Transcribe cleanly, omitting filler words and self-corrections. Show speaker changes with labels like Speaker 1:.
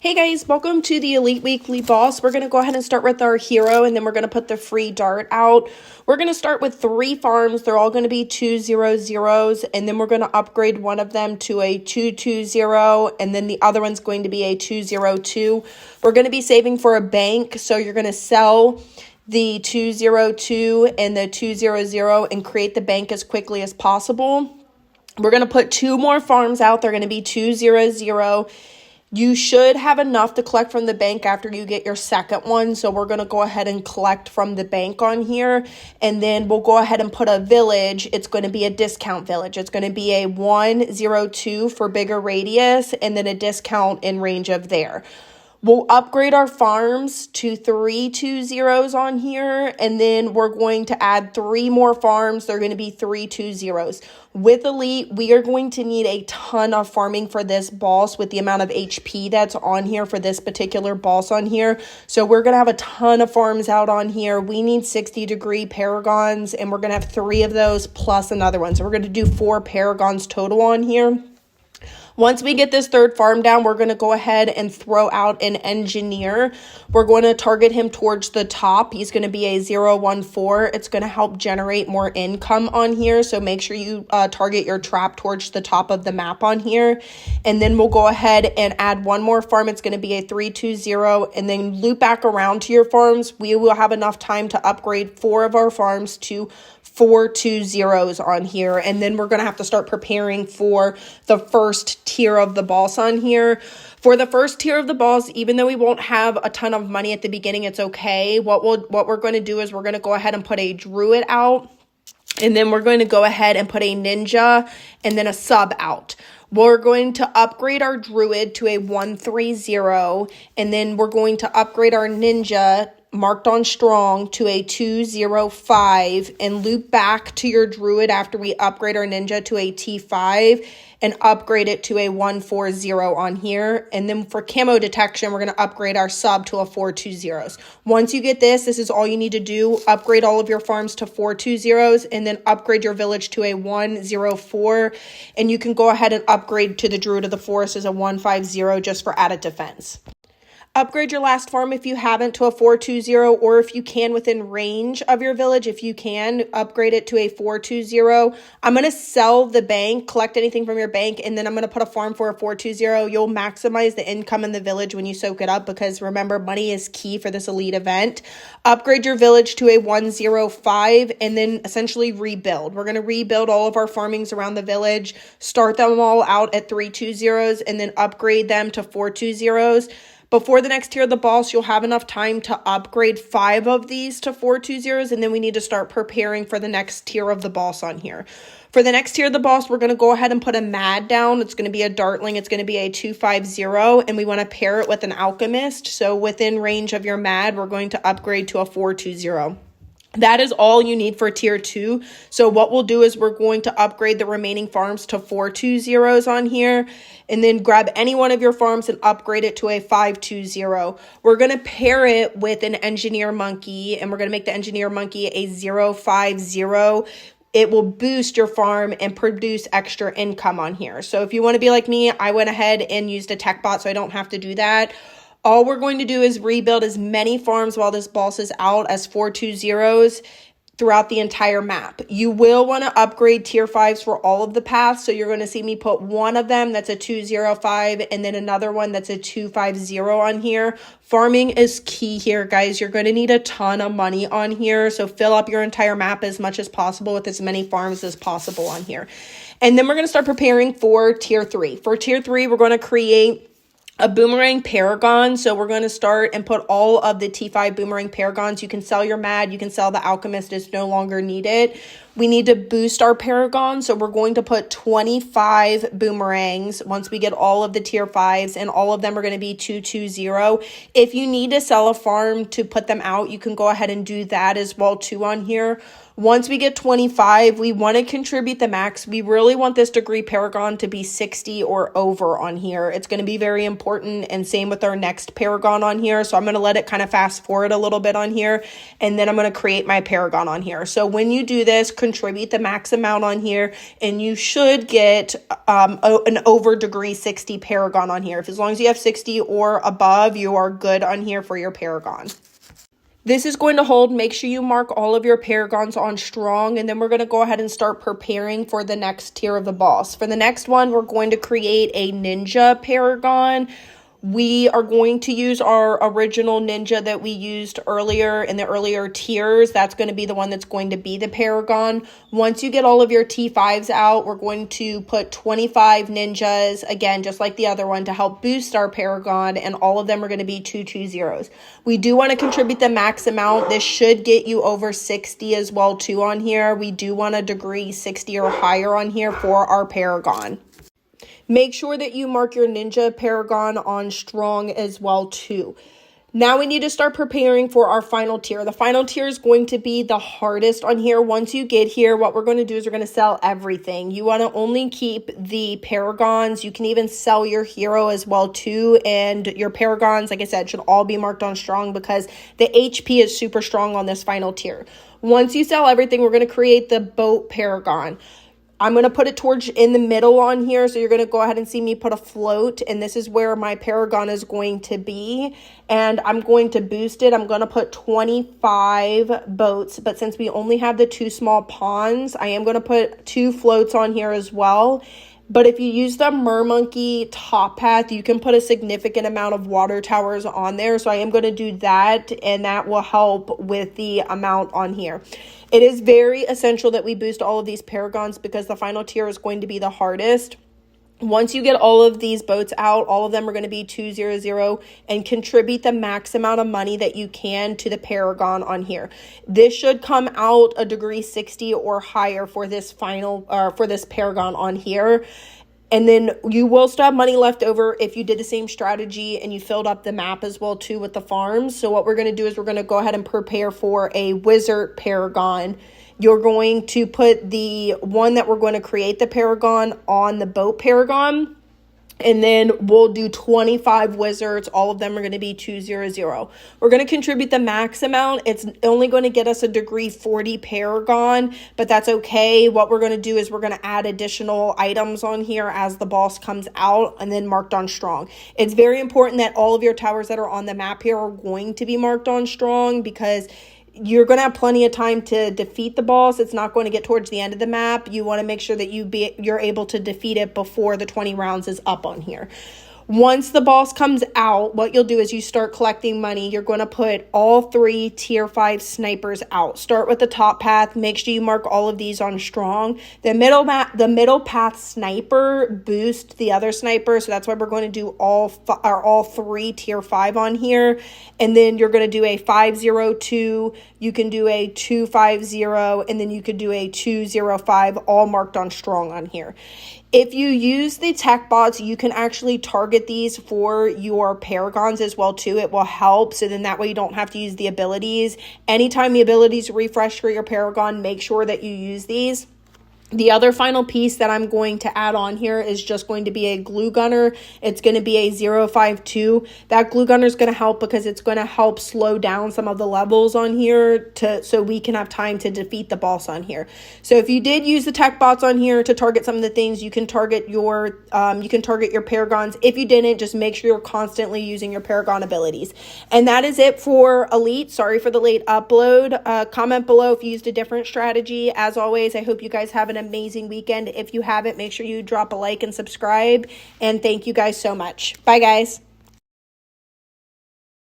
Speaker 1: Hey guys, welcome to the Elite Weekly Boss. We're going to go ahead and start with our hero, and then we're going to put the free dart out. We're going to start with 3 farms. They're all going to be 200s, and then we're going to upgrade one of them to a 220, and then the other one's going to be a 202. We're going to be saving for a bank, so you're going to sell the 202 and the 200 and create the bank as quickly as possible. We're going to put 2 more farms out. They're going to be 200. You should have enough to collect from the bank after you get your second one. So we're going to go ahead and collect from the bank on here. And then we'll go ahead and put a village. It's going to be a discount village. It's going to be a 102 for bigger radius and then a discount in range of there. We'll upgrade our farms to 3 2-0s on here, and then we're going to add 3 more farms. They're going to be 3 2-0s. With Elite, we are going to need a ton of farming for this boss with the amount of HP that's on here for this particular boss on here. So we're going to have a ton of farms out on here. We need 60-degree paragons, and we're going to have 3 of those plus another one. So we're going to do 4 paragons total on here. Once we get this 3rd farm down, we're going to go ahead and throw out an engineer. We're going to target him towards the top. He's going to be a 014. It's going to help generate more income on here. So make sure you target your trap towards the top of the map on here. And then we'll go ahead and add 1 more farm. It's going to be a 320, and then loop back around to your farms. We will have enough time to upgrade 4 of our farms to 4 2-0s on here, and then we're going to have to start preparing for the first tier of the boss on here. For the first tier of the boss, even though we won't have a ton of money at the beginning, it's okay. What we're going to do is we're going to go ahead and put a druid out, and then we're going to go ahead and put a ninja and then a sub out. We're going to upgrade our druid to a 130, and then we're going to upgrade our ninja marked on strong to a 205 and loop back to your druid after we upgrade our ninja to a T5 and upgrade it to a 140 on here. And then for camo detection, we're going to upgrade our sub to a 420s. Once you get this is all you need to do. Upgrade all of your farms to 420s and then upgrade your village to a 104. And you can go ahead and upgrade to the druid of the forest as a 150 just for added defense. Upgrade your last farm if you haven't to a 420, or if you can within range of your village, if you can, upgrade it to a 420. I'm going to sell the bank, collect anything from your bank, and then I'm going to put a farm for a 420. You'll maximize the income in the village when you soak it up because remember, money is key for this elite event. Upgrade your village to a 105 and then essentially rebuild. We're going to rebuild all of our farmings around the village, start them all out at 320s, and then upgrade them to 420s. Before the next tier of the boss, you'll have enough time to upgrade 5 of these to 420s, and then we need to start preparing for the next tier of the boss on here. For the next tier of the boss, we're going to go ahead and put a mad down. It's going to be a dartling. It's going to be a 250, and we want to pair it with an alchemist. So within range of your mad, we're going to upgrade to a 420. That is all you need for tier 2. So what we'll do is we're going to upgrade the remaining farms to 420s on here, and then grab any one of your farms and upgrade it to a 520. We're going to pair it with an engineer monkey, and we're going to make the engineer monkey a 050. It will boost your farm and produce extra income on here. So if you want to be like me, I went ahead and used a tech bot so I don't have to do that. All we're going to do is rebuild as many farms while this boss is out as 420s throughout the entire map. You will want to upgrade tier 5s for all of the paths. So you're going to see me put one of them that's a 205 and then another one that's a 250 on here. Farming is key here, guys. You're going to need a ton of money on here. So fill up your entire map as much as possible with as many farms as possible on here. And then we're going to start preparing for tier 3. For tier 3, we're going to create a boomerang paragon. So we're going to start and put all of the T5 boomerang paragons. You can sell your mad, you can sell the alchemist, it's no longer needed. We need to boost our paragon. So we're going to put 25 boomerangs once we get all of the tier 5s, and all of them are going to be 220. If you need to sell a farm to put them out, you can go ahead and do that as well too on here. Once we get 25, we want to contribute the max. We really want this degree paragon to be 60 or over on here. It's going to be very important, and same with our next paragon on here. So I'm going to let it kind of fast forward a little bit on here, and then I'm going to create my paragon on here. So when you do this, contribute the max amount on here, and you should get an over degree 60 paragon on here. As long as you have 60 or above, you are good on here for your paragon. This is going to hold. Make sure you mark all of your paragons on strong, and then we're going to go ahead and start preparing for the next tier of the boss. For the next one, we're going to create a ninja paragon. We are going to use our original ninja that we used earlier in the earlier tiers. That's going to be the one that's going to be the paragon. Once you get all of your T5s out, we're going to put 25 ninjas, again, just like the other one, to help boost our paragon, and all of them are going to be 220s. We do want to contribute the max amount. This should get you over 60 as well, too, on here. We do want a degree 60 or higher on here for our paragon. Make sure that you mark your ninja paragon on strong as well, too. Now we need to start preparing for our final tier. The final tier is going to be the hardest on here. Once you get here, what we're going to do is we're going to sell everything. You want to only keep the paragons. You can even sell your hero as well, too. And your paragons, like I said, should all be marked on strong because the HP is super strong on this final tier. Once you sell everything, we're going to create the boat paragon. I'm going to put it towards in the middle on here. So you're going to go ahead and see me put a float. And this is where my paragon is going to be. And I'm going to boost it. I'm going to put 25 boats. But since we only have the 2 small ponds, I am going to put 2 floats on here as well. But if you use the Mermonkey top path, you can put a significant amount of water towers on there. So I am going to do that, and that will help with the amount on here. It is very essential that we boost all of these paragons because the final tier is going to be the hardest. Once you get all of these boats out, all of them are going to be 200 and contribute the max amount of money that you can to the paragon on here. This should come out a degree 60 or higher for this for this paragon on here. And then you will still have money left over if you did the same strategy and you filled up the map as well too with the farms. So what we're going to do is we're going to go ahead and prepare for a wizard paragon. You're going to put the one that we're going to create the paragon on the boat paragon. And then we'll do 25 wizards. All of them are going to be 200. We're going to contribute the max amount. It's only going to get us a degree 40 paragon, but that's okay. What we're going to do is we're going to add additional items on here as the boss comes out and then marked on strong. It's very important that all of your towers that are on the map here are going to be marked on strong because you're going to have plenty of time to defeat the boss. It's not going to get towards the end of the map. You want to make sure that you're able to defeat it before the 20 rounds is up on here. Once the boss comes out, what you'll do is you start collecting money. You're going to put all 3 tier 5 snipers out. Start with the top path. Make sure you mark all of these on strong. The middle path sniper boosts the other sniper, so that's why we're going to do all 3 tier 5 on here. And then you're going to do a 502. You can do a 250, and then you could do a 205, all marked on strong on here. If you use the tech bots, you can actually target these for your paragons as well too. It will help, so then that way you don't have to use the abilities. Anytime the abilities refresh for your paragon, make sure that you use these. The other final piece that I'm going to add on here is just going to be a glue gunner. It's going to be a 052. That glue gunner is going to help because it's going to help slow down some of the levels on here so we can have time to defeat the boss on here. So if you did use the tech bots on here to target some of the things, you can target your paragons. If you didn't, just make sure you're constantly using your paragon abilities. And that is it for Elite. Sorry for the late upload. Comment below if you used a different strategy. As always, I hope you guys have an amazing weekend. If you haven't, make sure you drop a like and subscribe. And thank you guys so much. Bye, guys.